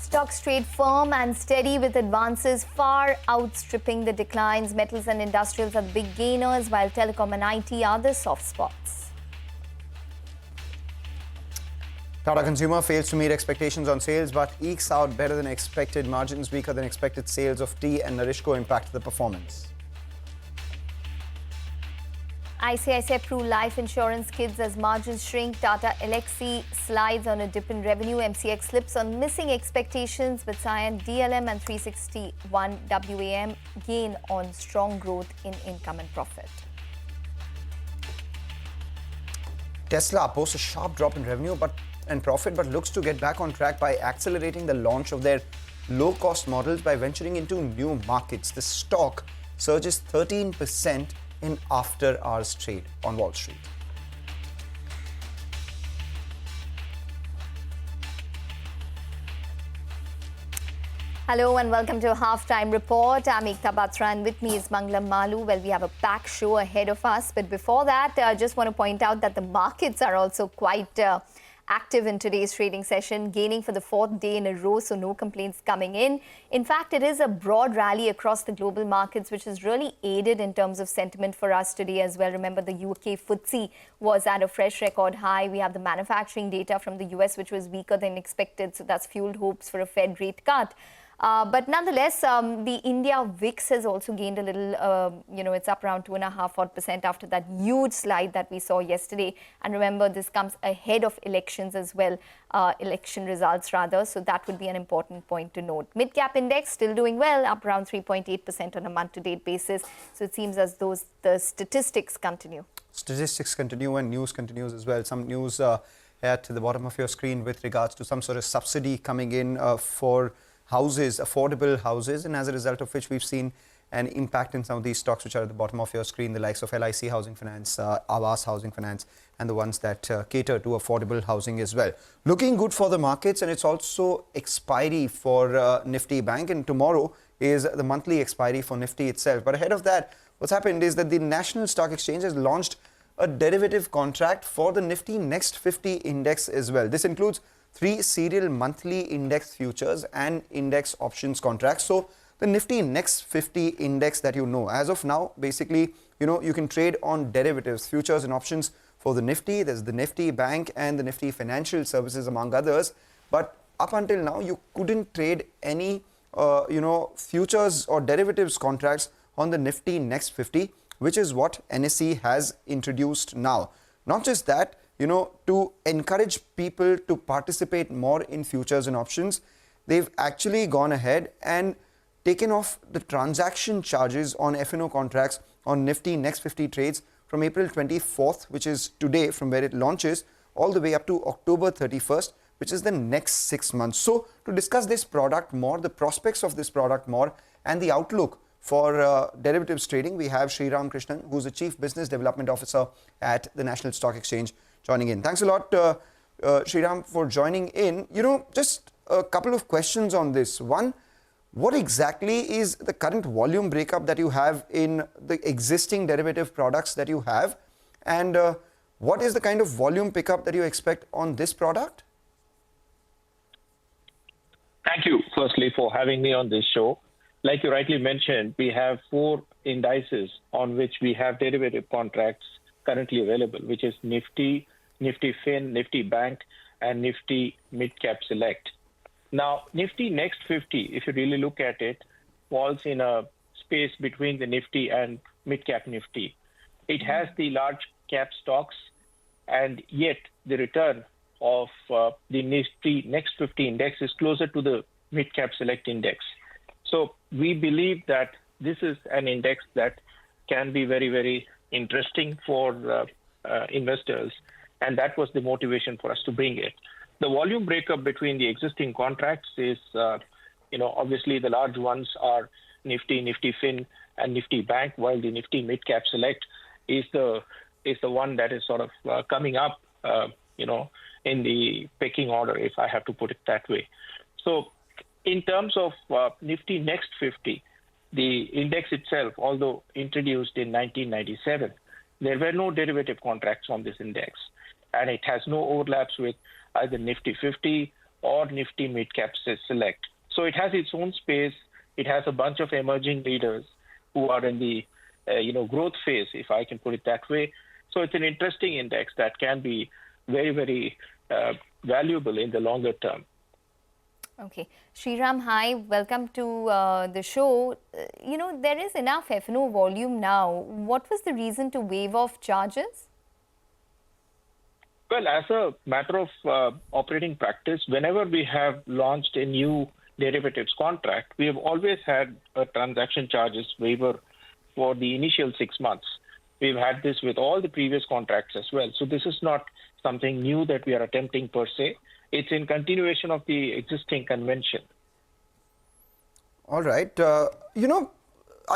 Stocks trade firm and steady with advances far outstripping the declines. Metals and industrials are the big gainers, while telecom and IT are the soft spots. Tata Consumer fails to meet expectations on sales but ekes out better than expected margins. Weaker than expected sales of tea and Narishko impacted the performance. ICICI Pru Life Insurance skids as margins shrink. Tata Elxsi slides on a dip in revenue. MCX slips on missing expectations, but Cyan, DLM and 361 WAM gain on strong growth in income and profit. Tesla posts a sharp drop in revenue and profit, but looks to get back on track by accelerating the launch of their low-cost models by venturing into new markets. The stock surges 13% in after-hours trade on Wall Street. Hello and welcome to a halftime report. I'm Ekta Batra and with me is Mangalam Malu. Well, we have a packed show ahead of us, but before that, I just want to point out that the markets are also quite active in today's trading session, gaining for the fourth day in a row, so no complaints coming in. In fact, it is a broad rally across the global markets, which has really aided in terms of sentiment for us today as well. Remember, the UK FTSE was at a fresh record high. We have the manufacturing data from the US, which was weaker than expected, so that's fueled hopes for a Fed rate cut. But nonetheless, the India VIX has also gained a little, it's up around 2.5% after that huge slide that we saw yesterday. And remember, this comes ahead of elections as well, election results rather. So that would be an important point to note. Mid-cap index still doing well, up around 3.8% on a month-to-date basis. So it seems as though the statistics continue. Statistics continue and news continues as well. Some news at the bottom of your screen with regards to some sort of subsidy coming in for houses, affordable houses, and as a result of which we've seen an impact in some of these stocks which are at the bottom of your screen, the likes of LIC Housing Finance, Awas Housing Finance, and the ones that cater to affordable housing as well. Looking good for the markets, and it's also expiry for Nifty Bank, and tomorrow is the monthly expiry for Nifty itself. But ahead of that, what's happened is that the National Stock Exchange has launched a derivative contract for the Nifty Next 50 index as well. This includes 3 serial monthly index futures and index options contracts. So the Nifty Next 50 index that you know, as of now, basically, you can trade on derivatives, futures and options for the Nifty. There's the Nifty Bank and the Nifty Financial Services, among others. But up until now, you couldn't trade any, futures or derivatives contracts on the Nifty Next 50, which is what NSE has introduced now. Not just that, to encourage people to participate more in futures and options, they've actually gone ahead and taken off the transaction charges on F&O contracts on Nifty Next 50 trades from April 24th, which is today from where it launches, all the way up to October 31st, which is the next 6 months. So to discuss this product more, the prospects of this product more, and the outlook for derivatives trading, we have Sriram Krishnan, who's the Chief Business Development Officer at the National Stock Exchange, joining in. Thanks a lot, Sriram, for joining in. Just a couple of questions on this. One, what exactly is the current volume breakup that you have in the existing derivative products that you have? And what is the kind of volume pickup that you expect on this product? Thank you, firstly, for having me on this show. Like you rightly mentioned, we have 4 indices on which we have derivative contracts currently available, which is Nifty, Nifty Fin, Nifty Bank, and Nifty Midcap Select. Now, Nifty Next 50, if you really look at it, falls in a space between the Nifty and Midcap Nifty. It has the large cap stocks, and yet the return of the Nifty Next 50 index is closer to the Midcap Select index. So we believe that this is an index that can be very, very interesting for investors, and that was the motivation for us to bring it. The volume breakup between the existing contracts is, obviously the large ones are Nifty, Nifty Fin, and Nifty Bank, while the Nifty Midcap Select is the one that is sort of coming up, in the pecking order, if I have to put it that way. So in terms of Nifty Next 50, the index itself, although introduced in 1997, there were no derivative contracts on this index, and it has no overlaps with either Nifty 50 or Nifty Mid Cap Select. So it has its own space. It has a bunch of emerging leaders who are in the growth phase, if I can put it that way. So it's an interesting index that can be very, very valuable in the longer term. Okay. Sriram, hi. Welcome to the show. There is enough F&O volume now. What was the reason to waive off charges? Well, as a matter of operating practice, whenever we have launched a new derivatives contract, we have always had a transaction charges waiver for the initial 6 months. We've had this with all the previous contracts as well. So this is not something new that we are attempting per se. It's in continuation of the existing convention. All right. Are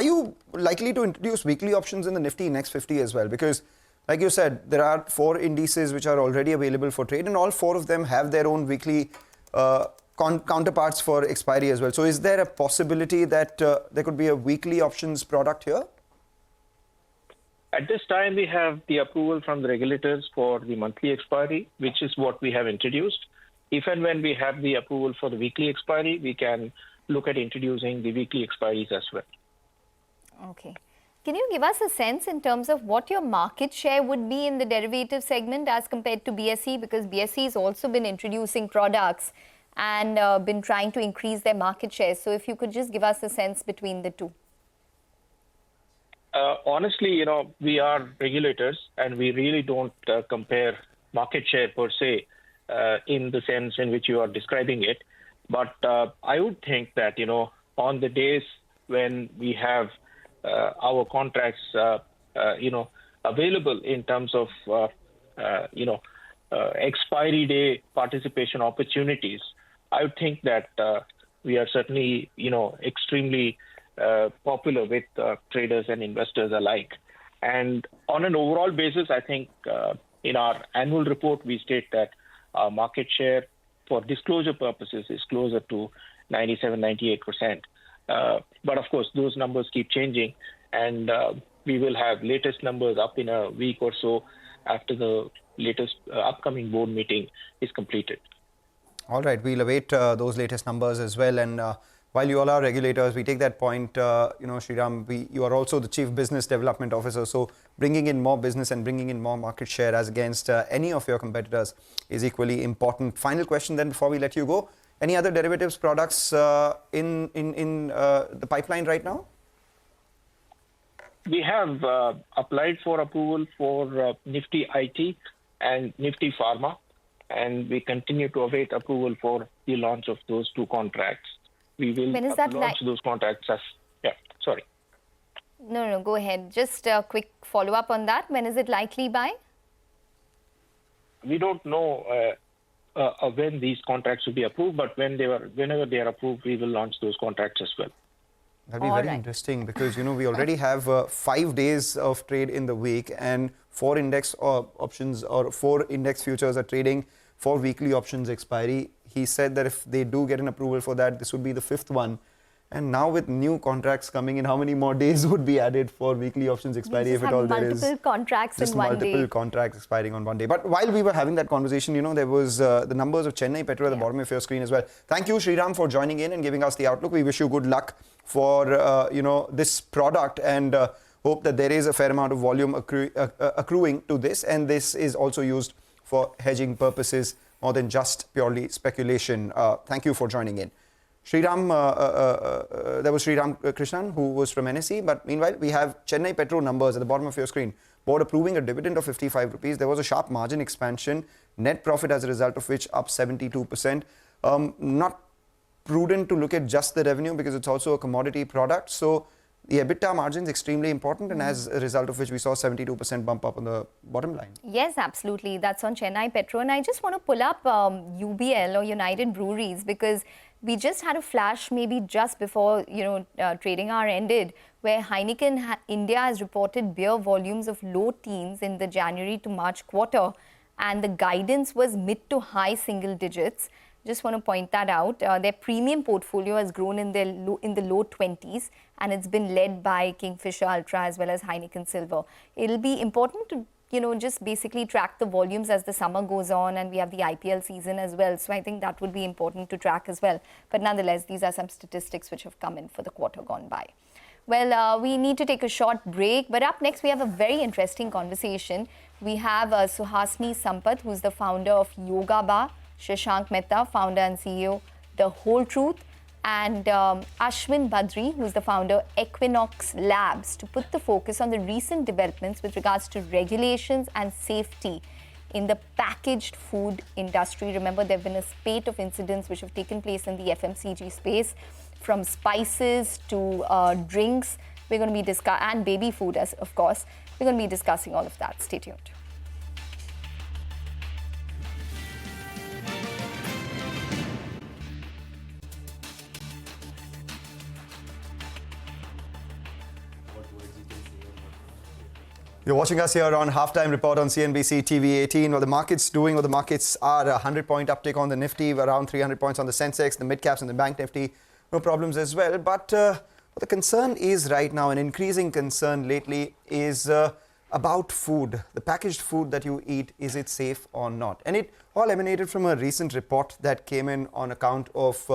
you likely to introduce weekly options in the Nifty Next 50 as well? Because like you said, there are 4 indices which are already available for trade, and all 4 of them have their own weekly counterparts for expiry as well. So is there a possibility that there could be a weekly options product here? At this time, we have the approval from the regulators for the monthly expiry, which is what we have introduced. If and when we have the approval for the weekly expiry, we can look at introducing the weekly expiries as well. Okay. Can you give us a sense in terms of what your market share would be in the derivative segment as compared to BSE? Because BSE has also been introducing products and been trying to increase their market share. So if you could just give us a sense between the two. Honestly, we are regulators and we really don't compare market share per se in the sense in which you are describing it. But I would think that, on the days when we have our contracts, available in terms of, expiry day participation opportunities, I would think that we are certainly, extremely popular with traders and investors alike. And on an overall basis, I think in our annual report, we state that our market share for disclosure purposes is closer to 97-98%. But of course, those numbers keep changing, and we will have latest numbers up in a week or so after the latest upcoming board meeting is completed. All right, we'll await those latest numbers as well. And while you all are regulators, we take that point, Sriram, you are also the Chief Business Development Officer. So bringing in more business and bringing in more market share as against any of your competitors is equally important. Final question then before we let you go. Any other derivatives products in the pipeline right now? We have applied for approval for Nifty IT and Nifty Pharma, and we continue to await approval for the launch of those 2 contracts. We will launch those contracts as... Yeah, sorry. No, go ahead. Just a quick follow-up on that. When is it likely by? We don't know when these contracts will be approved, but whenever they are approved, we will launch those contracts as well. That'll be very interesting because, we already have 5 days of trade in the week and 4 index options or 4 index futures are trading for weekly options expiry. He said that if they do get an approval for that, this would be the 5th one. And now with new contracts coming in, how many more days would be added for weekly options expiry if at all there is? Multiple contracts in one day. Multiple contracts expiring on one day. But while we were having that conversation, there was the numbers of Chennai Petro at the bottom of your screen as well. Thank you, Sriram, for joining in and giving us the outlook. We wish you good luck for, this product and hope that there is a fair amount of volume accruing to this. And this is also used for hedging purposes more than just purely speculation. Thank you for joining in. Sriram, that was Sriram Krishnan, who was from NSE. But meanwhile, we have Chennai Petro numbers at the bottom of your screen. Board approving a dividend of 55 rupees. There was a sharp margin expansion. Net profit as a result of which up 72%. Not prudent to look at just the revenue because it's also a commodity product. So the EBITDA margin is extremely important, and as a result of which we saw 72% bump up on the bottom line. Yes, absolutely. That's on Chennai Petro. And I just want to pull up UBL or United Breweries because we just had a flash maybe just before, trading hour ended where Heineken India has reported beer volumes of low teens in the January to March quarter. And the guidance was mid to high single digits. Just want to point that out. Their premium portfolio has grown in the low 20s, and it's been led by Kingfisher Ultra as well as Heineken Silver. It'll be important to just basically track the volumes as the summer goes on, and we have the IPL season as well. So I think that would be important to track as well. But nonetheless, these are some statistics which have come in for the quarter gone by. Well, we need to take a short break, but up next we have a very interesting conversation. We have Suhasini Sampath, who's the founder of Yoga Bar, Shashank Mehta, founder and CEO, The Whole Truth, and Ashwin Badri, who's the founder Equinox Labs, to put the focus on the recent developments with regards to regulations and safety in the packaged food industry. Remember, there have been a spate of incidents which have taken place in the FMCG space, from spices to drinks. We're going to be discussing, and baby food, as of course. We're going to be discussing all of that. Stay tuned. You're watching us here on Halftime Report on CNBC-TV18. Well, the market's doing what the markets are. A 100-point uptick on the Nifty, around 300 points on the sensex, the mid-caps and the bank Nifty. No problems as well. But what the concern is right now, an increasing concern lately, is about food. The packaged food that you eat, is it safe or not? And it all emanated from a recent report that came in on account of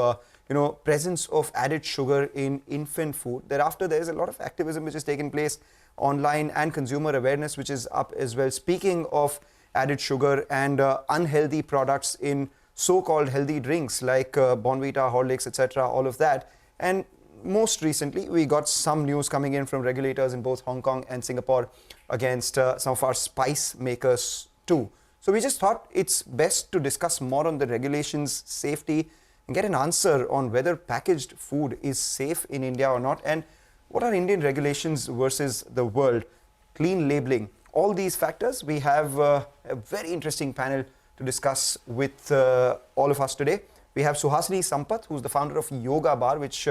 presence of added sugar in infant food. Thereafter, there is a lot of activism which has taken place online, and consumer awareness which is up as well. Speaking of added sugar and unhealthy products in so-called healthy drinks like Bonvita, Horlicks, etc., all of that. And most recently, we got some news coming in from regulators in both Hong Kong and Singapore against some of our spice makers too. So we just thought it's best to discuss more on the regulations, safety, and get an answer on whether packaged food is safe in India or not, and what are Indian regulations versus the world, clean labeling, all these factors. We have a very interesting panel to discuss with all of us today. We have Suhasini Sampath, who's the founder of Yoga Bar, which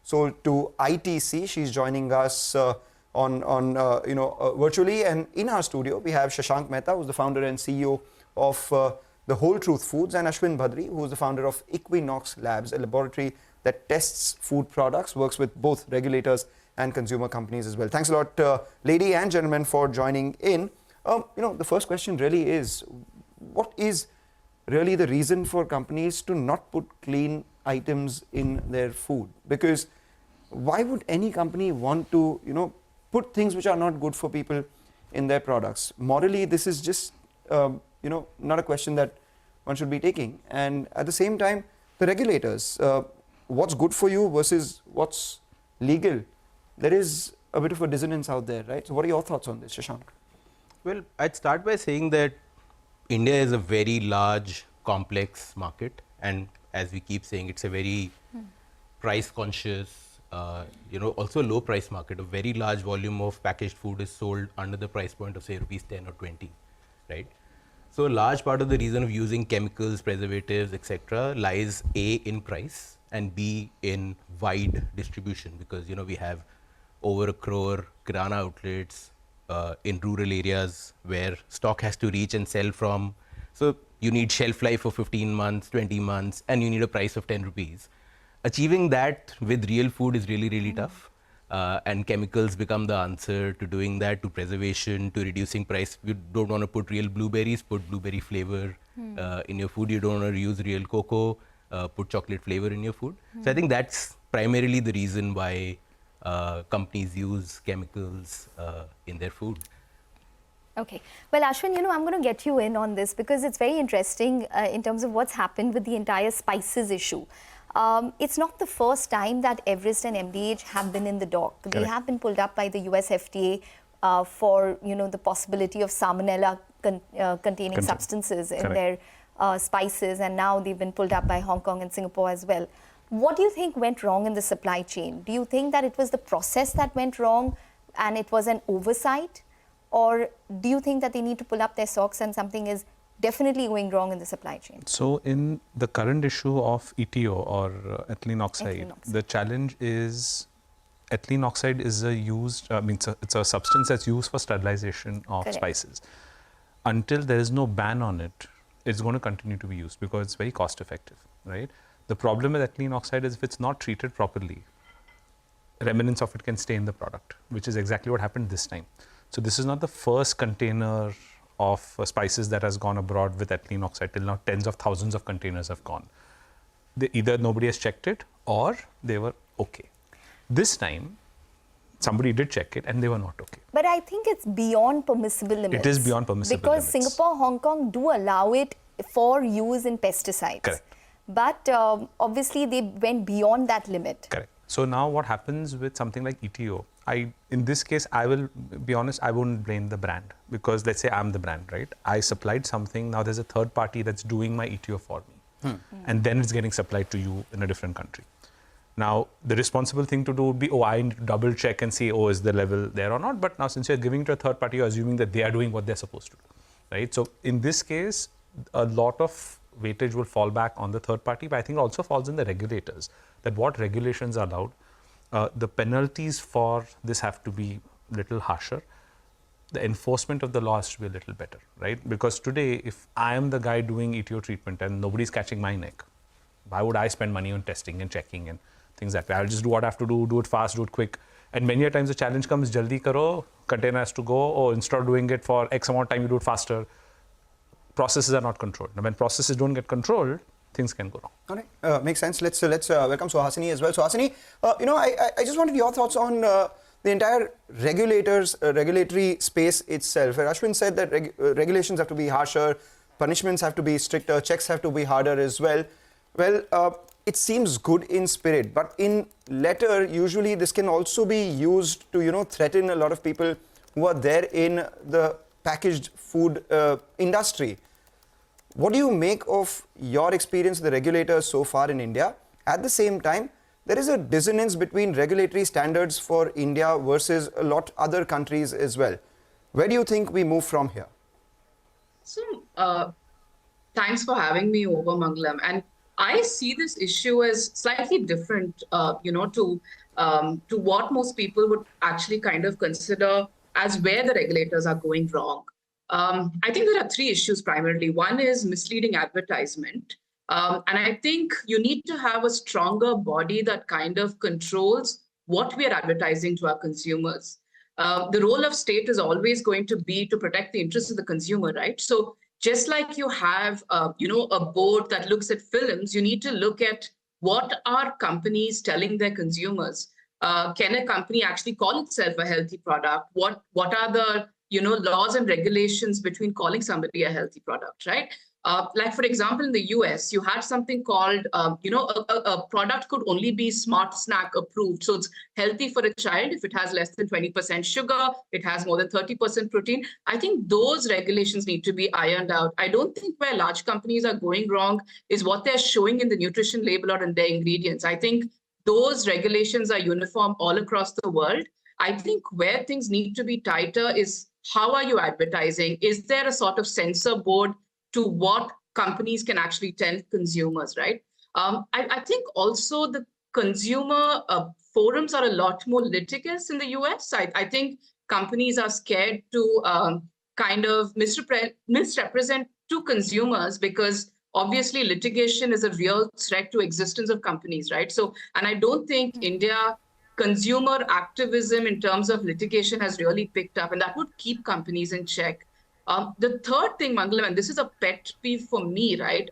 sold to ITC. She's joining us virtually, and in our studio we have Shashank Mehta, who's the founder and CEO of The Whole Truth Foods, and Ashwin Badri, who's the founder of Equinox Labs, a laboratory that tests food products, works with both regulators and consumer companies as well. Thanks a lot, lady and gentlemen, for joining in. The first question really is, what is really the reason for companies to not put clean items in their food? Because why would any company want to, put things which are not good for people in their products? Morally, this is just, not a question that one should be taking. And at the same time, the regulators, what's good for you versus what's legal? There is a bit of a dissonance out there, right? So what are your thoughts on this, Shashank? Well, I'd start by saying that India is a very large, complex market, and as we keep saying, it's a very price conscious, also low price market. A very large volume of packaged food is sold under the price point of say rupees 10 or 20, right? So a large part of the reason of using chemicals, preservatives, etc. lies A, in price, and B, in wide distribution, because we have over 1 crore kirana outlets in rural areas where stock has to reach and sell from. So you need shelf life for 15 months, 20 months, and you need a price of 10 rupees. Achieving that with real food is really, really tough. And chemicals become the answer to doing that, to preservation, to reducing price. You don't want to put real blueberries, put blueberry flavor in your food. You don't want to use real cocoa, put chocolate flavor in your food. So I think that's primarily the reason why companies use chemicals in their food. Okay. Well, Ashwin, I'm going to get you in on this because it's very interesting in terms of what's happened with the entire spices issue. It's not the first time that Everest and MDH have been in the dock. They have been pulled up by the US FDA for, the possibility of salmonella containing substances in their spices, and now they've been pulled up by Hong Kong and Singapore as well. What do you think went wrong in the supply chain? Do you think that it was the process that went wrong and it was an oversight? Or do you think that they need to pull up their socks and something is definitely going wrong in the supply chain? So in the current issue of ETO or ethylene oxide, the challenge is ethylene oxide is it's a substance that's used for sterilization of spices. Until there is no ban on it, it's going to continue to be used because it's very cost effective, right? The problem with ethylene oxide is if it's not treated properly, remnants of it can stay in the product, which is exactly what happened this time. So this is not the first container of spices that has gone abroad with ethylene oxide. Till now, tens of thousands of containers have gone. Either nobody has checked it or they were okay. This time, somebody did check it and they were not okay. But I think it's beyond permissible limits. It is beyond permissible because limits. Singapore, Hong Kong do allow it for use in pesticides. Correct. But obviously they went beyond that limit. Correct. So now what happens with something like ETO? In this case, I will be honest, I won't blame the brand, because let's say I'm the brand, right? I supplied something, now there's a third party that's doing my ETO for me. And then it's getting supplied to you in a different country. Now, the responsible thing to do would be, I need to double check and see, is the level there or not? But now since you're giving it to a third party, you're assuming that they are doing what they're supposed to do, right? So in this case, a lot of weightage will fall back on the third party, but I think it also falls in the regulators, that what regulations are allowed. The penalties for this have to be a little harsher. The enforcement of the law has to be a little better, right? Because today, if I am the guy doing ETO treatment and nobody's catching my neck, why would I spend money on testing and checking and things that way? I'll just do what I have to do it fast, do it quick. And many a times the challenge comes, jaldi karo, container has to go, or instead of doing it for X amount of time, you do it faster. Processes are not controlled. Now, when processes don't get controlled, things can go wrong. All right, makes sense. Let's welcome Suhasini as well. Suhasini, I just wanted your thoughts on the entire regulatory space itself. Ashwin said that regulations have to be harsher, punishments have to be stricter, checks have to be harder as well. Well, it seems good in spirit, but in letter, usually this can also be used to, threaten a lot of people who are there in the packaged food industry. What do you make of your experience with the regulators so far in India? At the same time, there is a dissonance between regulatory standards for India versus a lot other countries as well. Where do you think we move from here? So, thanks for having me over, Mangalam. And I see this issue as slightly different, to what most people would actually kind of consider as where the regulators are going wrong. I think there are three issues primarily. One is misleading advertisement. And I think you need to have a stronger body that kind of controls what we are advertising to our consumers. The role of state is always going to be to protect the interests of the consumer, right? So just like you have, a board that looks at films, you need to look at what are companies telling their consumers. Can a company actually call itself a healthy product? What are the laws and regulations between calling somebody a healthy product, right? Like, for example, in the US, you had something called, a product could only be smart snack approved. So it's healthy for a child if it has less than 20% sugar, it has more than 30% protein. I think those regulations need to be ironed out. I don't think where large companies are going wrong is what they're showing in the nutrition label or in their ingredients. I think those regulations are uniform all across the world. I think where things need to be tighter is how are you advertising? Is there a sort of censor board to what companies can actually tell consumers, right? I think also the consumer forums are a lot more litigious in the US. I think companies are scared to kind of misrepresent to consumers because obviously litigation is a real threat to existence of companies, right? So, and I don't think India consumer activism in terms of litigation has really picked up, and that would keep companies in check. The third thing, Mangalam, and this is a pet peeve for me, right?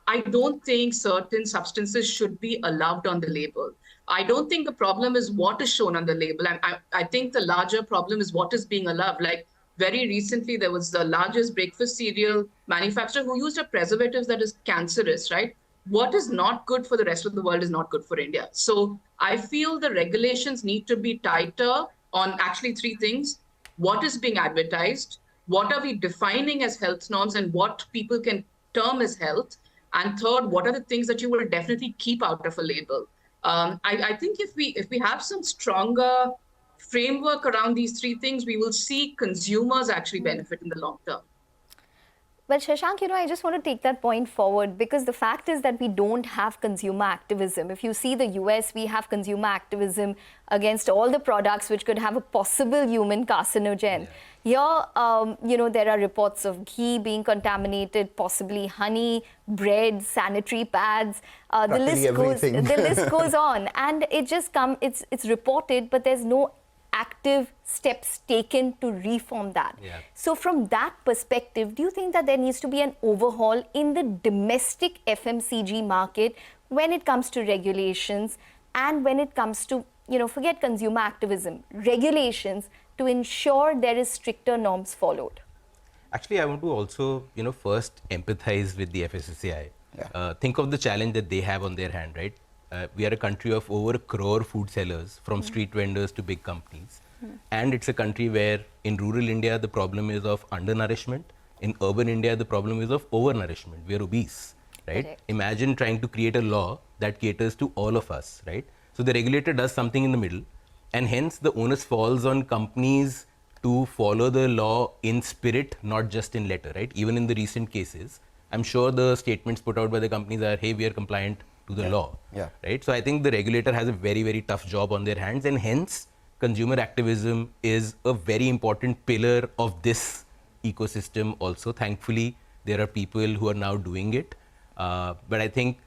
I don't think certain substances should be allowed on the label. I don't think the problem is what is shown on the label. And I think the larger problem is what is being allowed. Like very recently, there was the largest breakfast cereal manufacturer who used a preservative that is cancerous, right? What is not good for the rest of the world is not good for India. So I feel the regulations need to be tighter on actually three things. What is being advertised? What are we defining as health norms and what people can term as health? And third, what are the things that you will definitely keep out of a label? I think if we have some stronger framework around these three things, we will see consumers actually benefit in the long term. Well, Shashank, I just want to take that point forward because the fact is that we don't have consumer activism. If you see the US, we have consumer activism against all the products which could have a possible human carcinogen. Yeah. Here, there are reports of ghee being contaminated, possibly honey, bread, sanitary pads. The list goes on, and it just it's reported, but there's no active steps taken to reform that. Yeah. So from that perspective, do you think that there needs to be an overhaul in the domestic FMCG market when it comes to regulations and when it comes to, forget consumer activism, regulations to ensure there is stricter norms followed? Actually, I want to also, first empathize with the FSSAI. Think of the challenge that they have on their hand, right? We are a country of over 1 crore food sellers, from street vendors to big companies. And it's a country where in rural India, the problem is of undernourishment. In urban India, the problem is of overnourishment. We are obese, right? Correct. Imagine trying to create a law that caters to all of us, right? So the regulator does something in the middle, and hence the onus falls on companies to follow the law in spirit, not just in letter, right? Even in the recent cases, I'm sure the statements put out by the companies are, hey, we are compliant to the law, right? So I think the regulator has a very, very tough job on their hands, and hence consumer activism is a very important pillar of this ecosystem also. Thankfully, there are people who are now doing it. But I think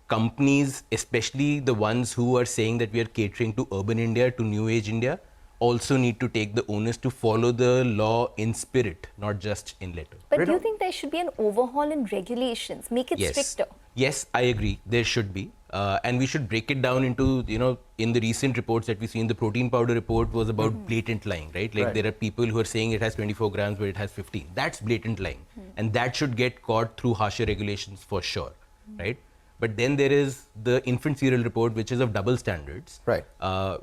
companies, especially the ones who are saying that we are catering to urban India, to new age India, also need to take the onus to follow the law in spirit, not just in letter. But do you think there should be an overhaul in regulations, make it stricter? Yes, I agree. There should be. And we should break it down into, in the recent reports that we've seen, the protein powder report was about blatant lying, right? Like there are people who are saying it has 24 grams, but it has 15. That's blatant lying. And that should get caught through harsher regulations for sure, right? But then there is the infant cereal report, which is of double standards, right?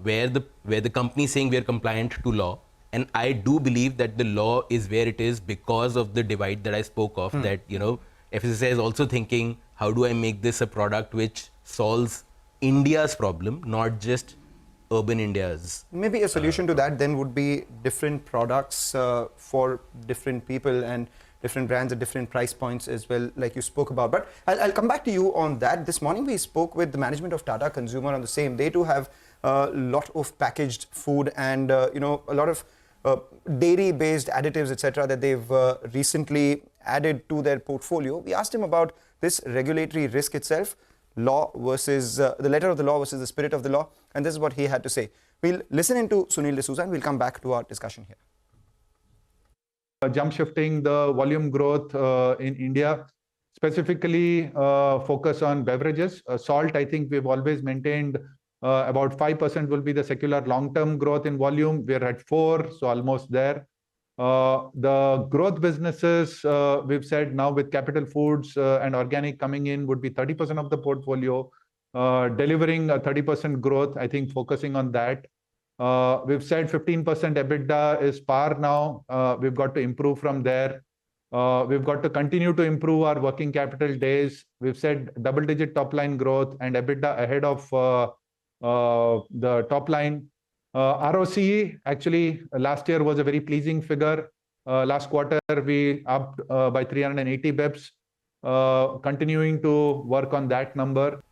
Where the company is saying we are compliant to law, and I do believe that the law is where it is because of the divide that I spoke of. That FSSAI is also thinking, how do I make this a product which solves India's problem, not just urban India's? Maybe a solution to that then would be different products for different people and different brands at different price points as well, like you spoke about. But I'll come back to you on that. This morning we spoke with the management of Tata Consumer on the same. They too have a lot of packaged food and a lot of dairy-based additives, etc., that they've recently added to their portfolio. We asked him about this regulatory risk itself, law versus the letter of the law versus the spirit of the law, and this is what he had to say. We'll listen into Sunil D'Souza and we'll come back to our discussion here. Jump shifting the volume growth in India, specifically focus on beverages. Salt, I think we've always maintained about 5% will be the secular long-term growth in volume. We're at 4%, so almost there. The growth businesses, we've said now with Capital Foods and organic coming in would be 30% of the portfolio, delivering a 30% growth, I think focusing on that. We've said 15% EBITDA is par now. We've got to improve from there. We've got to continue to improve our working capital days. We've said double-digit top-line growth and EBITDA ahead of the top line. ROCE, actually, last year was a very pleasing figure. Last quarter, we upped by 380 bips, continuing to work on that number.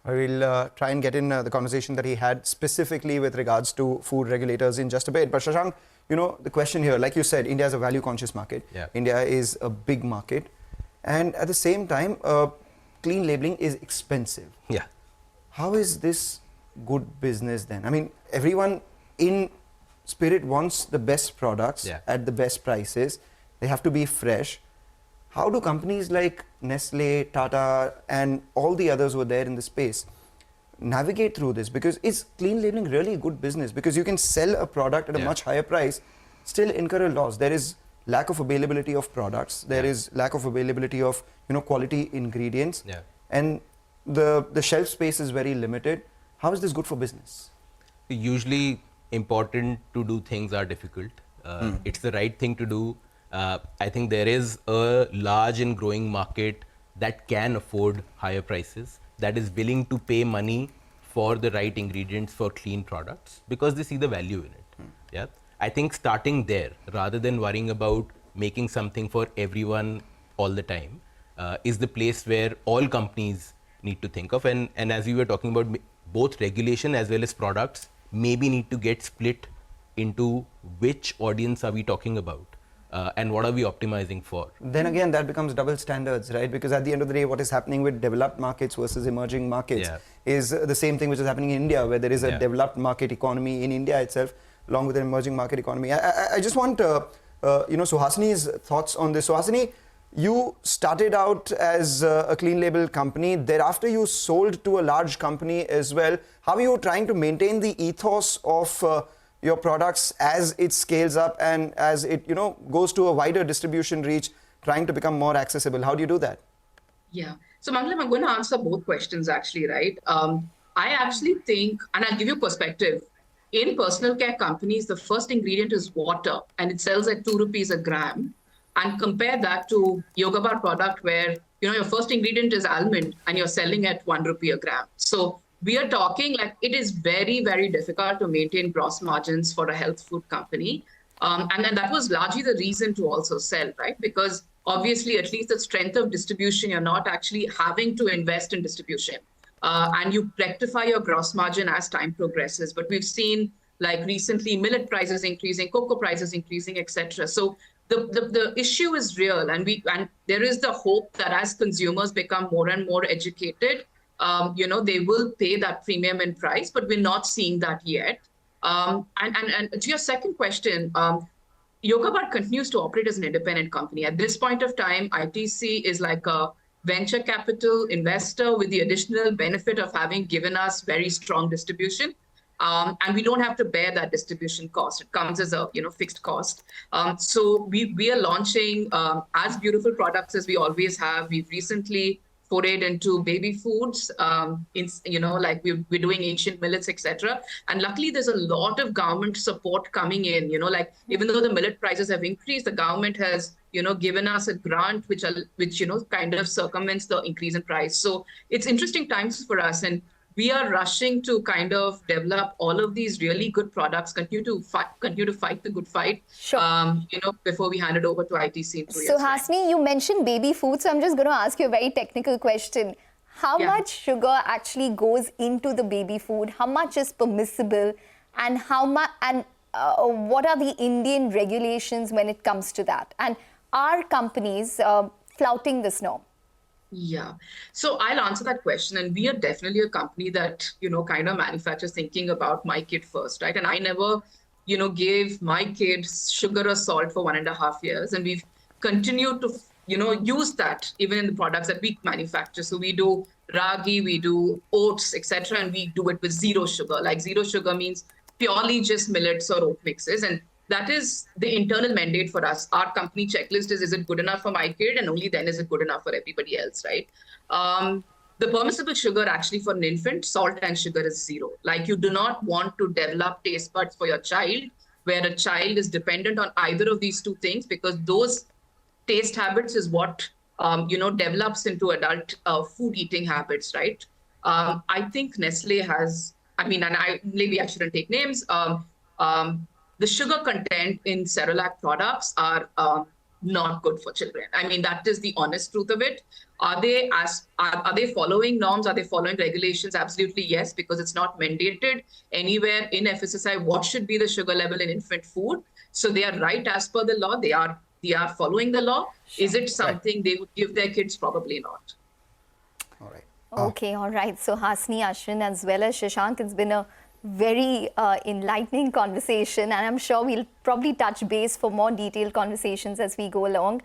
I will try and get in the conversation that he had specifically with regards to food regulators in just a bit. But Shashank, the question here, like you said, India is a value-conscious market. Yeah. India is a big market. And at the same time, clean labeling is expensive. Yeah. How is this good business then? I mean, everyone in spirit wants the best products at the best prices. They have to be fresh. How do companies like Nestle, Tata, and all the others who are there in the space navigate through this? Because is clean labeling really a good business? Because you can sell a product at a much higher price, still incur a loss. There is lack of availability of products. There is lack of availability of quality ingredients, and the shelf space is very limited. How is this good for business? Usually, important to do things are difficult. It's the right thing to do. I think there is a large and growing market that can afford higher prices, that is willing to pay money for the right ingredients for clean products because they see the value in it. Yeah, I think starting there rather than worrying about making something for everyone all the time is the place where all companies need to think of. And as we were talking about, both regulation as well as products maybe need to get split into which audience are we talking about. and what are we optimizing for? Then again, that becomes double standards, right? Because at the end of the day, what is happening with developed markets versus emerging markets is the same thing which is happening in India, where there is a developed market economy in India itself, along with an emerging market economy. I just want, Suhasini's thoughts on this. Suhasini, you started out as a clean label company. Thereafter, you sold to a large company as well. How are you trying to maintain the ethos of your products as it scales up and as it goes to a wider distribution reach, trying to become more accessible? How do you do that? Yeah. So Mangalam, I'm going to answer both questions actually, right? I actually think, and I'll give you perspective. In personal care companies, the first ingredient is water, and it sells at 2 rupees a gram. And compare that to Yoga Bar product where your first ingredient is almond and you're selling at 1 rupee a gram. So we are talking like it is very, very difficult to maintain gross margins for a health food company. And then that was largely the reason to also sell, right? Because obviously, at least the strength of distribution, you're not actually having to invest in distribution. And you rectify your gross margin as time progresses. But we've seen like recently millet prices increasing, cocoa prices increasing, etc. So the issue is real, and there is the hope that as consumers become more and more educated, they will pay that premium in price, but we're not seeing that yet. And to your second question, Yoga Bar continues to operate as an independent company. At this point of time, ITC is like a venture capital investor with the additional benefit of having given us very strong distribution. And we don't have to bear that distribution cost. It comes as a fixed cost. So we are launching as beautiful products as we always have. We've recently forayed into baby foods, like we're doing ancient millets, etc. And luckily, there's a lot of government support coming in. Like even though the millet prices have increased, the government has given us a grant which kind of circumvents the increase in price. So it's interesting times for us, and we are rushing to kind of develop all of these really good products, continue to fight the good fight, before we hand it over to ITC. So Hasni, you mentioned baby food, so I'm just going to ask you a very technical question. How much sugar actually goes into the baby food? How much is permissible? And what are the Indian regulations when it comes to that? And are companies flouting this norm? Yeah. So I'll answer that question. And we are definitely a company that, kind of manufactures thinking about my kid first, right? And I never, gave my kids sugar or salt for 1.5 years. And we've continued to, use that even in the products that we manufacture. So we do ragi, we do oats, etc. And we do it with zero sugar. Like zero sugar means purely just millets or oat mixes. And that is the internal mandate for us. Our company checklist is it good enough for my kid? And only then is it good enough for everybody else, right? The permissible sugar actually for an infant, salt and sugar is zero. Like you do not want to develop taste buds for your child, where a child is dependent on either of these two things, because those taste habits is what, develops into adult food eating habits, right? I think Nestle has, maybe I shouldn't take names. The sugar content in Cerelac products are not good for children. That is the honest truth of it. Are they following norms? Are they following regulations? Absolutely yes, because it's not mandated anywhere in FSSAI what should be the sugar level in infant food. So they are right as per the law. They are following the law. Sure. Is it something they would give their kids? Probably not. All right. Okay, all right. So Hasni, Ashwin, as well as Shashank, it's been a very enlightening conversation, and I'm sure we'll probably touch base for more detailed conversations as we go along.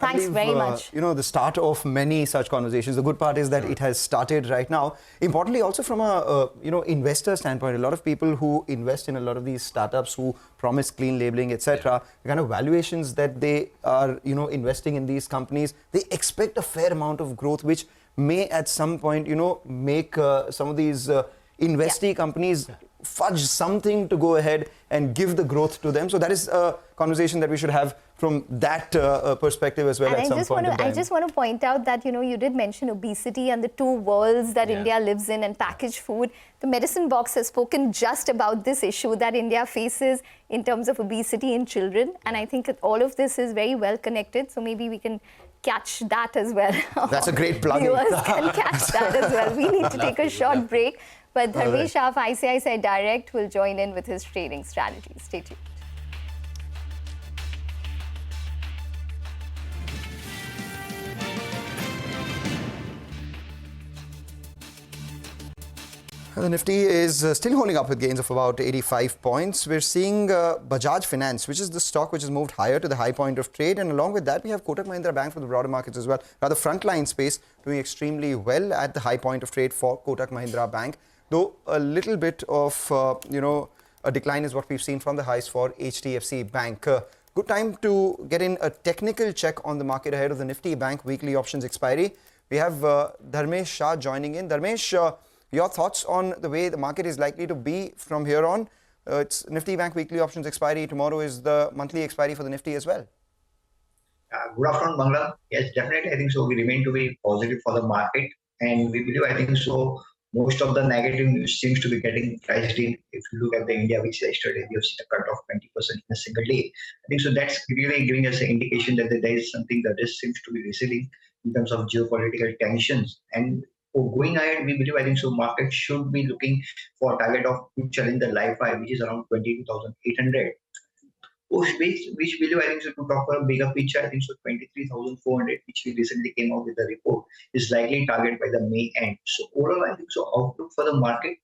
Thanks very much. The start of many such conversations. The good part is that it has started right now. Importantly, also from a investor standpoint, a lot of people who invest in a lot of these startups who promise clean labeling, etc., the kind of valuations that they are investing in these companies, they expect a fair amount of growth, which may at some point make some of these investee companies fudge something to go ahead and give the growth to them. So that is a conversation that we should have from that perspective as well. And at some point in time. I just want to point out that you did mention obesity and the two worlds that India lives in, and packaged food. The Medicine Box has spoken just about this issue that India faces in terms of obesity in children, and I think that all of this is very well connected. So maybe we can catch that as well. That's a great plug. Viewers can catch that as well. We need to take a short break. But Dharmesh Shah of ICICI Direct will join in with his trading strategy. Stay tuned. The Nifty is still holding up with gains of about 85 points. We're seeing Bajaj Finance, which is the stock which has moved higher to the high point of trade. And along with that, we have Kotak Mahindra Bank from the broader markets as well. Rather frontline space doing extremely well at the high point of trade for Kotak Mahindra Bank. Though a little bit of, a decline is what we've seen from the highs for HDFC Bank. Good time to get in a technical check on the market ahead of the Nifty Bank weekly options expiry. We have Dharmesh Shah joining in. Dharmesh, your thoughts on the way the market is likely to be from here on? It's Nifty Bank weekly options expiry. Tomorrow is the monthly expiry for the Nifty as well. Good afternoon, Bangla. Yes, definitely. I think so. We remain to be positive for the market, and we believe, I think so, most of the negative news seems to be getting priced in. If you look at the India, which yesterday we have seen a cut of 20% in a single day. I think so. That's really giving us an indication that there is something that this seems to be receding in terms of geopolitical tensions. And going ahead, we believe, I think so, market should be looking for a target of challenge the life high, which is around 22,800. Which believe, I think so, to talk about a bigger picture, I think so 23,400, which we recently came out with the report, is likely target by the May end. So overall, I think so, outlook for the market,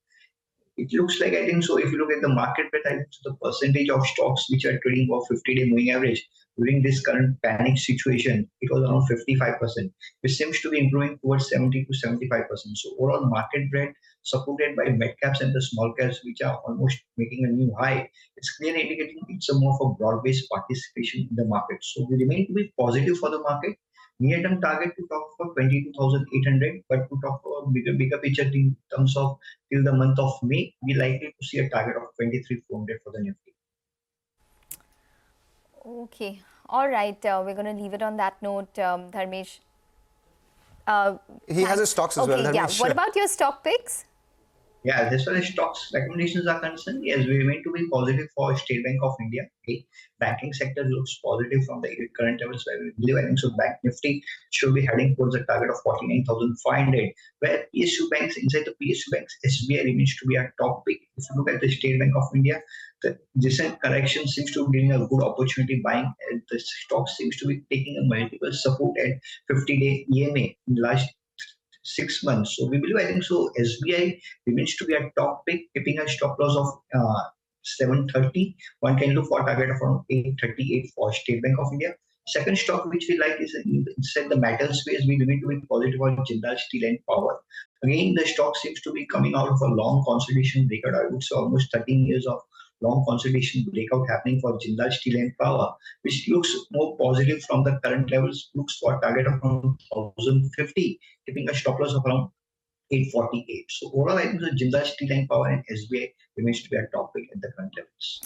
it looks like, I think so, if you look at the market bet, I think so the percentage of stocks which are trading for 50-day moving average during this current panic situation, it was around 55%, which seems to be improving towards 70 to 75%. So overall market bet supported by mid caps and the small caps, which are almost making a new high, it's clearly indicating it's a more of a broad-based participation in the market. So we remain to be positive for the market. Near-term target to talk for 22,800, but to talk for bigger picture in terms of till the month of May, we likely to see a target of 23,400 for the Nifty. Okay, all right. We're going to leave it on that note, Dharmesh. He has his stocks as well. Okay, yeah. What about your stock picks? Yeah, as far as stocks recommendations are concerned, yes, we remain to be positive for State Bank of India. Okay. Banking sector looks positive from the current levels where we believe, I think so, Bank Nifty should be heading towards a target of 49,500, where PSU banks, inside the PSU banks, SBI remains to be a top pick. If you look at the State Bank of India, the recent correction seems to be giving a good opportunity buying, and the stock seems to be taking a multiple support at 50-day EMA in the last 6 months. So we believe, I think so, SBI remains to be a top pick, keeping a stop loss of 730. One can look for a target of around 838 for State Bank of India. Second stock which we like is inside the metal space. We remain to be positive on Jindal Steel and Power. Again, the stock seems to be coming out of a long consolidation breakout. I would say almost 13 years of long consolidation breakout happening for Jindal Steel and Power, which looks more positive from the current levels, looks for a target of around 1,050, keeping a stop loss of around 848. So overall, I think the Jindal Steel and Power and SBI remains to be a top pick at the current levels.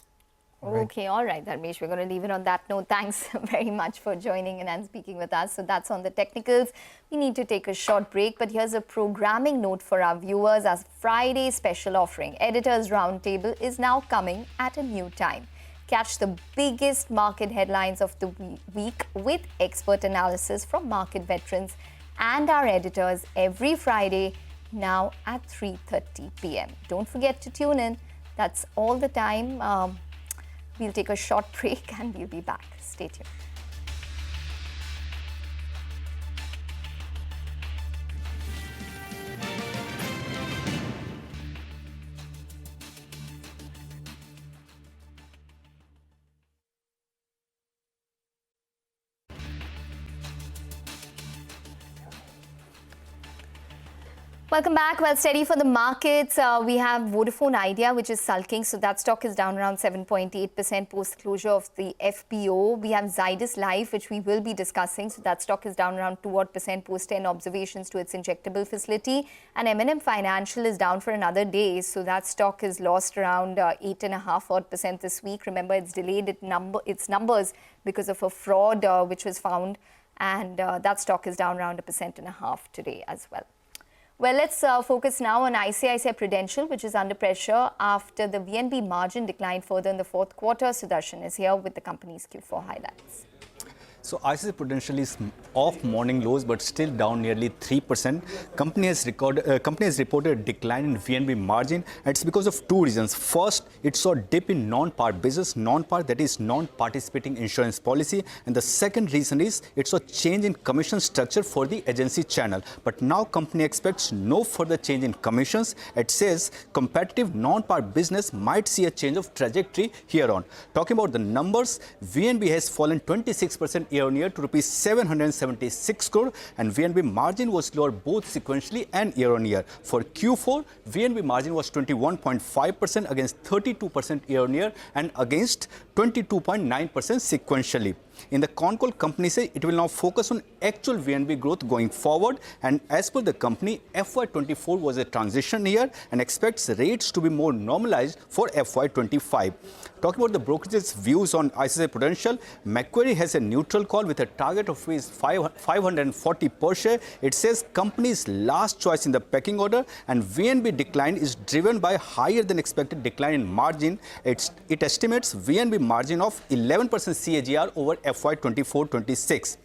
Okay, all right, Dharmesh, we're going to leave it on that note. Thanks very much for joining in and speaking with us. So that's on the technicals. We need to take a short break, but here's a programming note for our viewers. As Friday special offering, Editors Roundtable is now coming at a new time. Catch the biggest market headlines of the week with expert analysis from market veterans and our editors every Friday, now at 3:30 p.m. Don't forget to tune in. That's all the time. We'll take a short break and we'll be back. Stay tuned. Welcome back. Well, steady for the markets. We have Vodafone Idea, which is sulking. So that stock is down around 7.8% post closure of the FPO. We have Zydus Life, which we will be discussing. So that stock is down around 2% post 10 observations to its injectable facility. And M&M Financial is down for another day. So that stock has lost around 8.5% this week. Remember, it's delayed its numbers because of a fraud which was found. And that stock is down around 1.5% today as well. Well, let's focus now on ICICI Prudential, which is under pressure after the VNB margin declined further in the fourth quarter. Sudarshan is here with the company's Q4 highlights. So ICICI Prudential is off morning lows but still down nearly 3%. Company has reported a decline in VNB margin, and it's because of two reasons. First, it saw a dip in non-par business, non-par, that is non-participating insurance policy, and the second reason is it saw change in commission structure for the agency channel. But now company expects no further change in commissions. It says competitive non-par business might see a change of trajectory here on. Talking about the numbers, VNB has fallen 26% year-on-year to rupees 776 crore, and VNB margin was lower both sequentially and year-on-year. For Q4, VNB margin was 21.5% against 32% year-on-year and against 22.9% sequentially. In the con call, company say it will now focus on actual VNB growth going forward, and as per the company, FY24 was a transition year and expects rates to be more normalized for FY25. Talking about the brokerage's views on ICICI Prudential, Macquarie has a neutral call with a target of 540 per share. It says company's last choice in the pecking order, and VNB decline is driven by higher than expected decline in margin. It estimates VNB margin of 11% CAGR over FY24-26.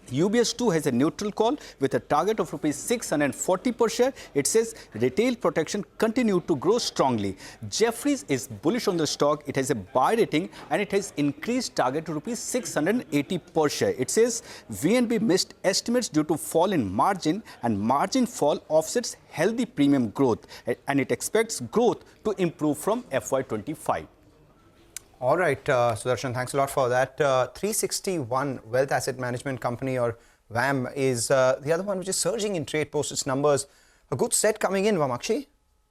UBS too has a neutral call with a target of rupees 640 per share. It says retail protection continued to grow strongly. Jefferies is bullish on the stock. It has a buy rating and it has increased target to rupees 680 per share. It says VNB missed estimates due to fall in margin, and margin fall offsets healthy premium growth, and it expects growth to improve from FY25. All right, Sudarshan, thanks a lot for that. 360 ONE Wealth Asset Management Company, or WAM, is the other one which is surging in trade post its numbers. A good set coming in, Vamakshi.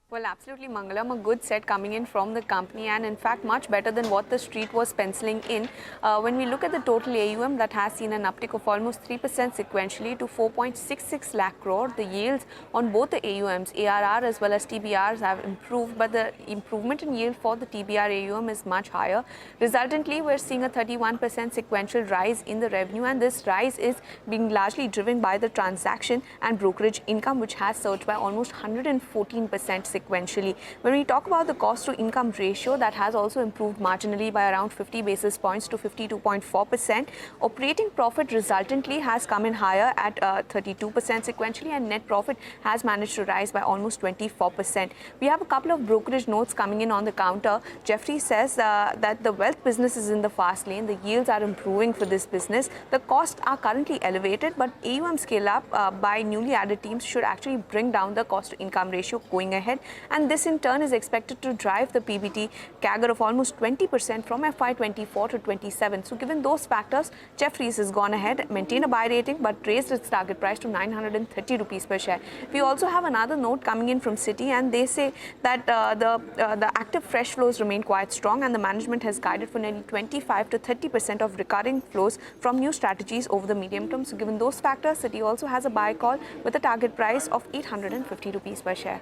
Well, absolutely, Mangalam. A good set coming in from the company, and in fact much better than what the street was penciling in. When we look at the total AUM, that has seen an uptick of almost 3% sequentially to 4.66 lakh crore. The yields on both the AUMs, ARR as well as TBRs, have improved, but the improvement in yield for the TBR AUM is much higher. Resultantly, we're seeing a 31% sequential rise in the revenue, and this rise is being largely driven by the transaction and brokerage income, which has surged by almost 114% sequentially. When we talk about the cost to income ratio, that has also improved marginally by around 50 basis points to 52.4%. Operating profit resultantly has come in higher at 32% sequentially, and net profit has managed to rise by almost 24%. We have a couple of brokerage notes coming in on the counter. Jeffrey says that the wealth business is in the fast lane. The yields are improving for this business. The costs are currently elevated, but AUM scale up by newly added teams should actually bring down the cost to income ratio going ahead. And this in turn is expected to drive the PBT CAGR of almost 20% from FY24 to 27. So given those factors, Jefferies has gone ahead, maintained a buy rating, but raised its target price to 930 rupees per share. We also have another note coming in from Citi, and they say that the active fresh flows remain quite strong, and the management has guided for nearly 25 to 30% of recurring flows from new strategies over the medium term. So given those factors, Citi also has a buy call with a target price of 850 rupees per share.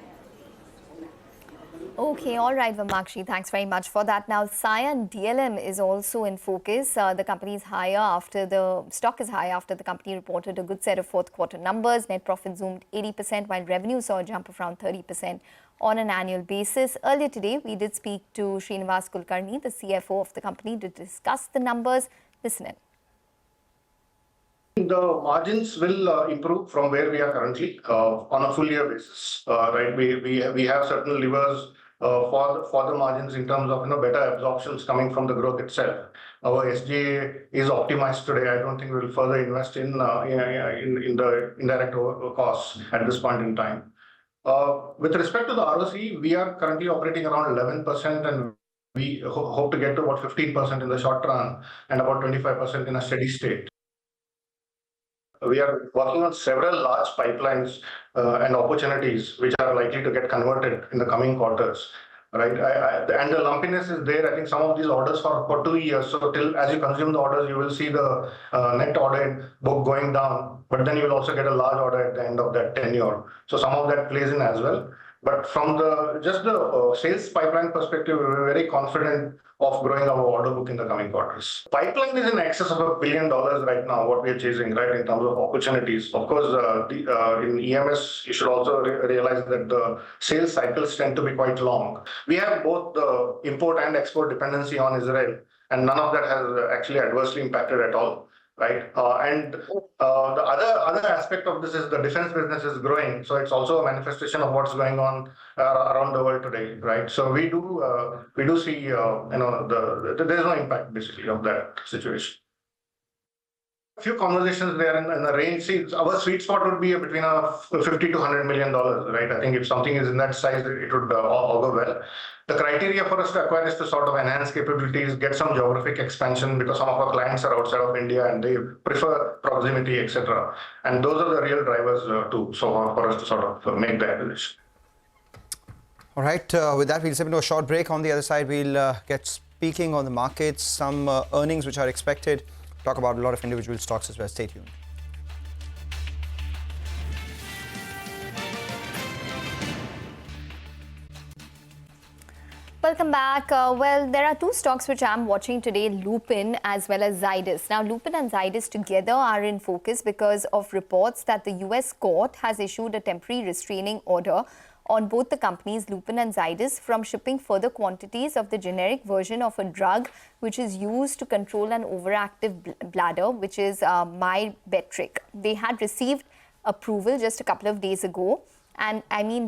Okay, all right, Vamakshi, thanks very much for that. Now, Cyan DLM is also in focus. The company is higher after the stock is high after the company reported a good set of fourth quarter numbers. Net profit zoomed 80%, while revenue saw a jump of around 30% on an annual basis. Earlier today, we did speak to Srinivas Kulkarni, the CFO of the company, to discuss the numbers. Listen in. The margins will improve from where we are currently on a full year basis. Right, we have certain levers for the margins in terms of better absorptions coming from the growth itself. Our SGA is optimized today. I don't think we will further invest in the indirect costs at this point in time. With respect to the ROC, we are currently operating around 11%, and we hope to get to about 15% in the short run and about 25% in a steady state. We are working on several large pipelines and opportunities which are likely to get converted in the coming quarters. Right, and the lumpiness is there. I think some of these orders for 2 years. So till as you consume the orders, you will see the net order book going down, but then you will also get a large order at the end of that tenure. So some of that plays in as well. But from the sales pipeline perspective, we're very confident of growing our order book in the coming quarters. Pipeline is in excess of $1 billion right now, what we are chasing, right, in terms of opportunities. Of course, in EMS, you should also realize that the sales cycles tend to be quite long. We have both the import and export dependency on Israel, and none of that has actually adversely impacted at all. right? The other aspect of this is the defense business is growing, so it's also a manifestation of what's going on around the world today, right? So we do see there's no impact basically of that situation. Few conversations there in the range. See, our sweet spot would be between $50 to $100 million, right? I think if something is in that size, it would augur well. The criteria for us to acquire is to sort of enhance capabilities, get some geographic expansion because some of our clients are outside of India and they prefer proximity, etc. And those are the real drivers for us to sort of make the acquisition. All right. With that, we'll step into a short break. On the other side, we'll get speaking on the markets, some earnings which are expected. Talk about a lot of individual stocks as well. Stay tuned. Welcome back. Well, there are two stocks which I'm watching today, Lupin as well as Zydus. Now, Lupin and Zydus together are in focus because of reports that the US court has issued a temporary restraining order on both the companies, Lupin and Zydus, from shipping further quantities of the generic version of a drug which is used to control an overactive bladder, which is Mybetriq. They had received approval just a couple of days ago, and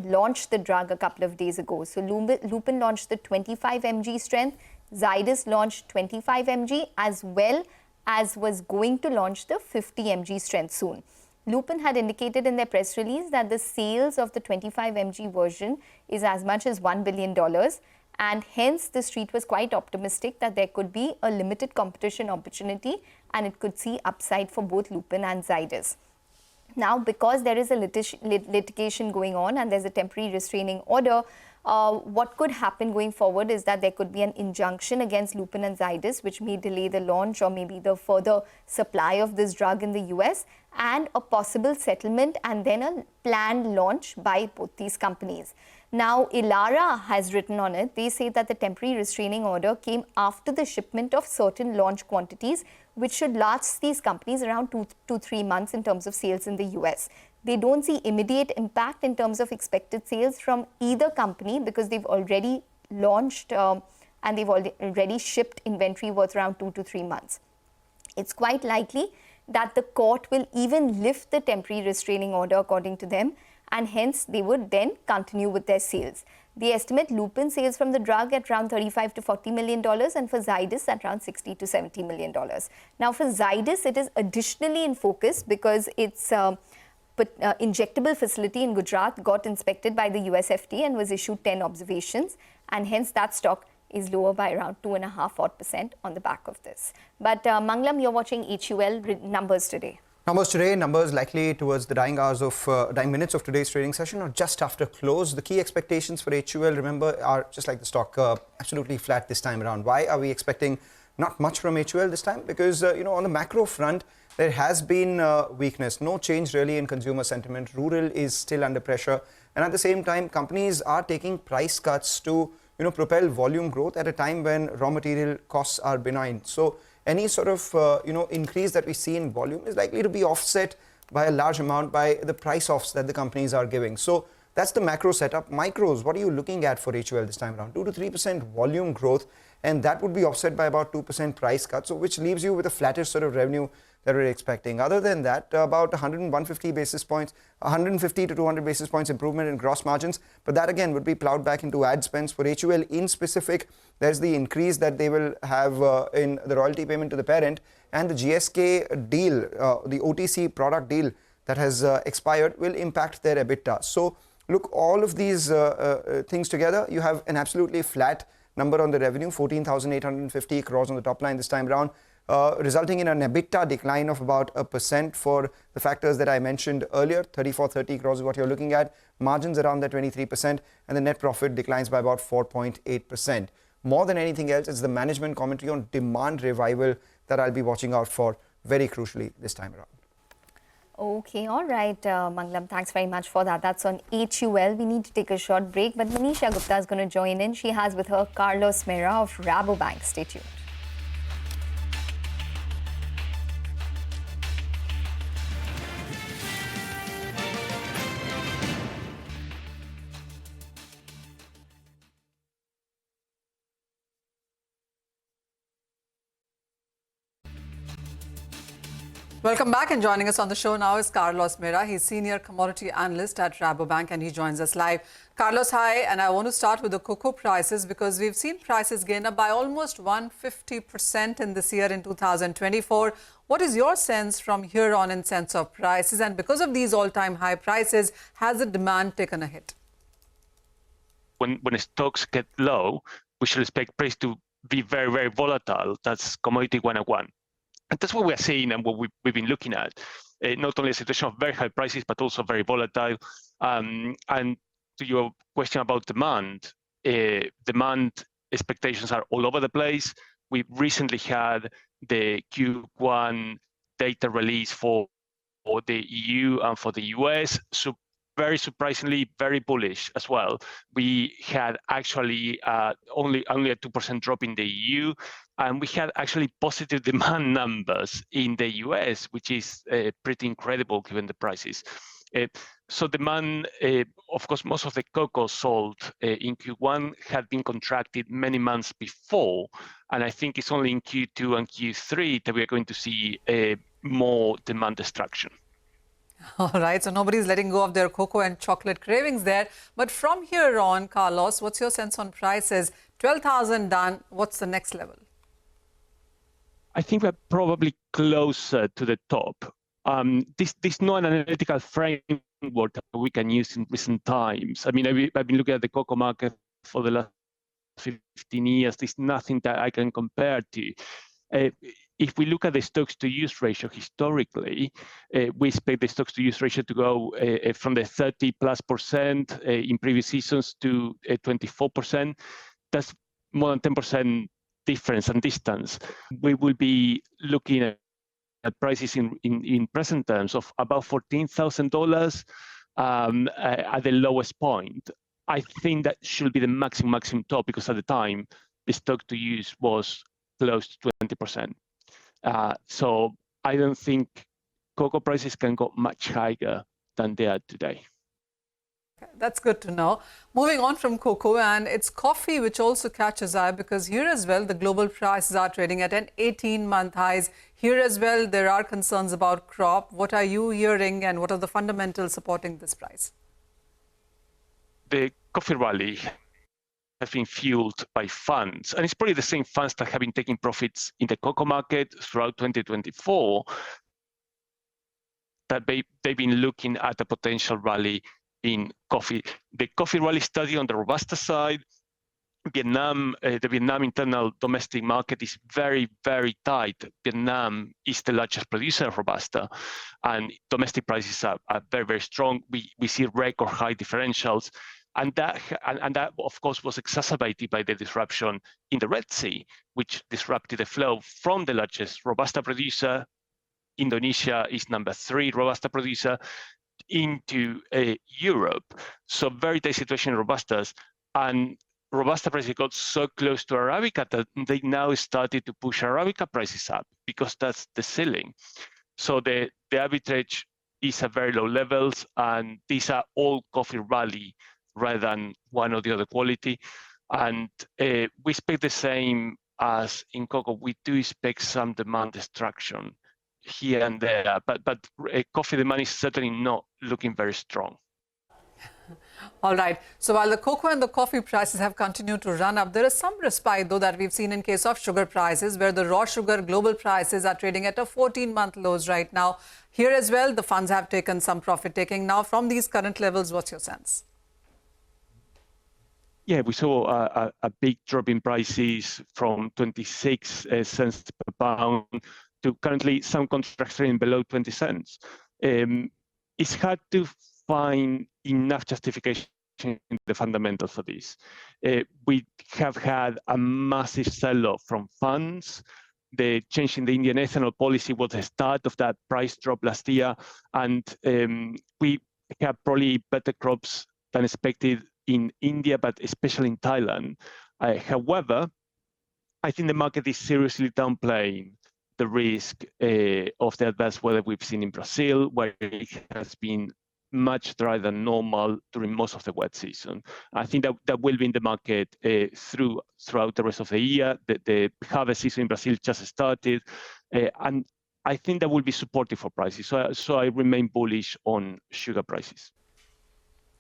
launched the drug a couple of days ago. So Lupin launched the 25 mg strength, Zydus launched 25 mg, as well as was going to launch the 50 mg strength soon. Lupin had indicated in their press release that the sales of the 25 mg version is as much as $1 billion, and hence the street was quite optimistic that there could be a limited competition opportunity and it could see upside for both Lupin and Zydus. Now, because there is a litigation going on and there's a temporary restraining order, what could happen going forward is that there could be an injunction against Lupin and Zydus, which may delay the launch or maybe the further supply of this drug in the US, and a possible settlement and then a planned launch by both these companies. Now, Elara has written on it. They say that the temporary restraining order came after the shipment of certain launch quantities, which should last these companies around 2 to 3 months in terms of sales in the US. They don't see immediate impact in terms of expected sales from either company because they've already launched and they've already shipped inventory worth around 2 to 3 months. It's quite likely that the court will even lift the temporary restraining order according to them, and hence they would then continue with their sales. They estimate Lupin sales from the drug at around $35 to $40 million and for Zydus at around $60 to $70 million. Now for Zydus, it is additionally in focus because its injectable facility in Gujarat got inspected by the US FDA and was issued 10 observations, and hence that stock is lower by around 2.5% on the back of this. But Manglam, you're watching HUL numbers today. Numbers likely towards the dying minutes of today's trading session or just after close. The key expectations for HUL, remember, are just like the stock, absolutely flat this time around. Why are we expecting not much from HUL this time? Because, on the macro front, there has been weakness, no change really in consumer sentiment. Rural is still under pressure. And at the same time, companies are taking price cuts to, propel volume growth at a time when raw material costs are benign. So any sort of, increase that we see in volume is likely to be offset by a large amount by the price offs that the companies are giving. So that's the macro setup. Micros, what are you looking at for HUL this time around? 2 to 3% volume growth, and that would be offset by about 2% price cut, so which leaves you with a flattish sort of revenue that we're expecting. Other than that, about 150 basis points, 150 to 200 basis points improvement in gross margins, but that again would be plowed back into ad spends. For HUL in specific, there's the increase that they will have in the royalty payment to the parent, and the GSK deal, the OTC product deal that has expired will impact their EBITDA. So look, all of these things together, you have an absolutely flat number on the revenue, 14,850 crores on the top line this time around, resulting in an EBITDA decline of about 1% for the factors that I mentioned earlier. 3430 crores is what you're looking at, margins around the 23%, and the net profit declines by about 4.8%. More than anything else, it's the management commentary on demand revival that I'll be watching out for very crucially this time around. Okay, all right, Manglam, thanks very much for that. That's on HUL. We need to take a short break, but Manisha Gupta is going to join in. She has with her Carlos Mera of Rabobank. Stay tuned. Welcome back, and joining us on the show now is Carlos Mera. He's Senior Commodity Analyst at Rabobank and he joins us live. Carlos, hi, and I want to start with the cocoa prices because we've seen prices gain up by almost 150% in this year in 2024. What is your sense from here on in sense of prices? And because of these all-time high prices, has the demand taken a hit? When stocks get low, we should expect price to be very, very volatile. That's commodity 101. And that's what we are seeing and what we've been looking at. Not only a situation of very high prices, but also very volatile. And to your question about demand, demand expectations are all over the place. We recently had the Q1 data release for the EU and for the US. So very surprisingly, very bullish as well. We had actually only a 2% drop in the EU, and we had actually positive demand numbers in the US, which is pretty incredible given the prices. So demand, of course, most of the cocoa sold in Q1 had been contracted many months before, and I think it's only in Q2 and Q3 that we are going to see more demand destruction. All right, so nobody's letting go of their cocoa and chocolate cravings there. But from here on, Carlos, what's your sense on prices? 12,000 done, what's the next level? I think we're probably closer to the top. This not an analytical framework that we can use in recent times. I mean, I've been looking at the cocoa market for the last 15 years. There's nothing that I can compare to. If we look at the stocks-to-use ratio historically, we expect the stocks-to-use ratio to go from the 30+% in previous seasons to 24%. That's more than 10% difference and distance. We will be looking at prices in present terms of about $14,000 at the lowest point. I think that should be the maximum top, because at the time, the stock-to-use was close to 20%. So I don't think cocoa prices can go much higher than they are today. That's good to know. Moving on from cocoa, and it's coffee which also catches eye, because here as well the global prices are trading at an 18-month highs. Here as well there are concerns about crop. What are you hearing and what are the fundamentals supporting this price? The coffee rally has been fueled by funds, and it's probably the same funds that have been taking profits in the cocoa market throughout 2024 that they've been looking at a potential rally in coffee. The coffee rally study on the Robusta side, Vietnam, the Vietnam internal domestic market is very, very tight. Vietnam is the largest producer of Robusta, and domestic prices are very, very strong. We see record high differentials. And that, of course, was exacerbated by the disruption in the Red Sea, which disrupted the flow from the largest Robusta producer. Indonesia is number 3 Robusta producer into Europe. So very tight situation in Robustas. And Robusta prices got so close to Arabica that they now started to push Arabica prices up because that's the ceiling. So the arbitrage is at very low levels, and these are all coffee rally rather than one or the other quality. And we expect the same as in cocoa. We do expect some demand destruction here and there, but coffee demand is certainly not looking very strong. All right. So while the cocoa and the coffee prices have continued to run up, there is some respite, though, that we've seen in case of sugar prices, where the raw sugar global prices are trading at a 14-month lows right now. Here as well, the funds have taken some profit taking. Now, from these current levels, what's your sense? Yeah, we saw a big drop in prices from 26 cents per pound to currently some contracts trading below 20 cents. It's hard to find enough justification in the fundamentals for this. We have had a massive sell-off from funds. The change in the Indian ethanol policy was the start of that price drop last year, and we have probably better crops than expected in India, but especially in Thailand. However, I think the market is seriously downplaying the risk of the adverse weather we've seen in Brazil, where it has been much drier than normal during most of the wet season. I think that will be in the market throughout the rest of the year. The harvest season in Brazil just started, and I think that will be supportive for prices. So I remain bullish on sugar prices.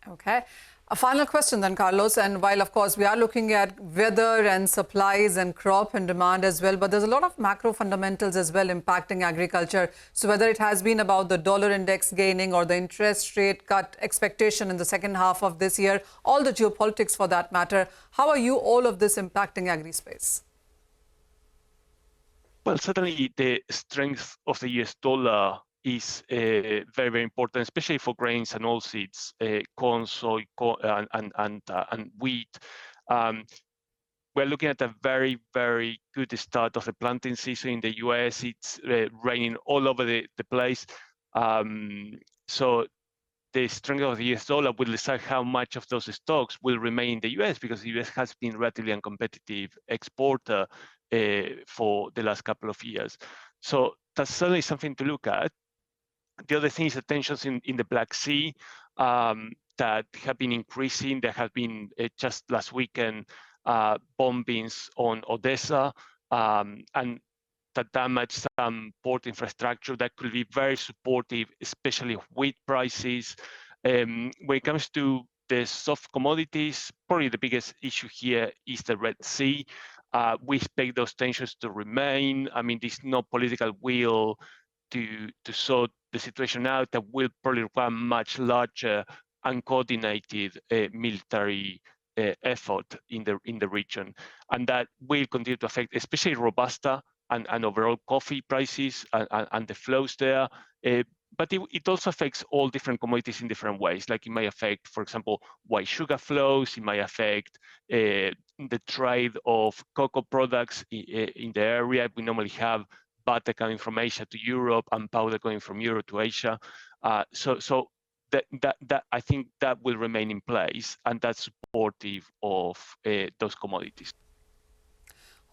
Okay. A final question then, Carlos. And while, of course, we are looking at weather and supplies and crop and demand as well, but there's a lot of macro fundamentals as well impacting agriculture. So whether it has been about the dollar index gaining or the interest rate cut expectation in the second half of this year, all the geopolitics for that matter, how are you all of this impacting agri-space? Well, certainly the strength of the US dollar is very, very important, especially for grains and oilseeds, corn, soy, and wheat. We're looking at a very, very good start of the planting season in the US. It's raining all over the place. So the strength of the US dollar will decide how much of those stocks will remain in the US, because the US has been relatively uncompetitive exporter for the last couple of years. So that's certainly something to look at. The other thing is the tensions in the Black Sea that have been increasing. There have been just last weekend bombings on Odessa, and that damaged some port infrastructure that could be very supportive, especially of wheat prices. When it comes to the soft commodities, probably the biggest issue here is the Red Sea. We expect those tensions to remain. I mean, there's no political will to sort the situation out. That will probably require much larger and coordinated military effort in the region, and that will continue to affect, especially Robusta and overall coffee prices and the flows there. But it also affects all different commodities in different ways. Like it may affect, for example, white sugar flows. It might affect the trade of cocoa products in the area. We normally have butter coming from Asia to Europe and powder going from Europe to Asia. So that I think that will remain in place, and that's supportive of those commodities.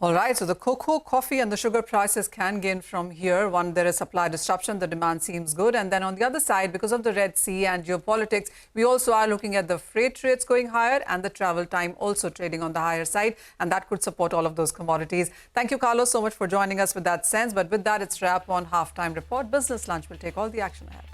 All right, so the cocoa, coffee and the sugar prices can gain from here. One, there is supply disruption, the demand seems good. And then on the other side, because of the Red Sea and geopolitics, we also are looking at the freight rates going higher and the travel time also trading on the higher side. And that could support all of those commodities. Thank you, Carlos, so much for joining us with that sense. But with that, it's wrap on Halftime Report. Business Lunch will take all the action ahead.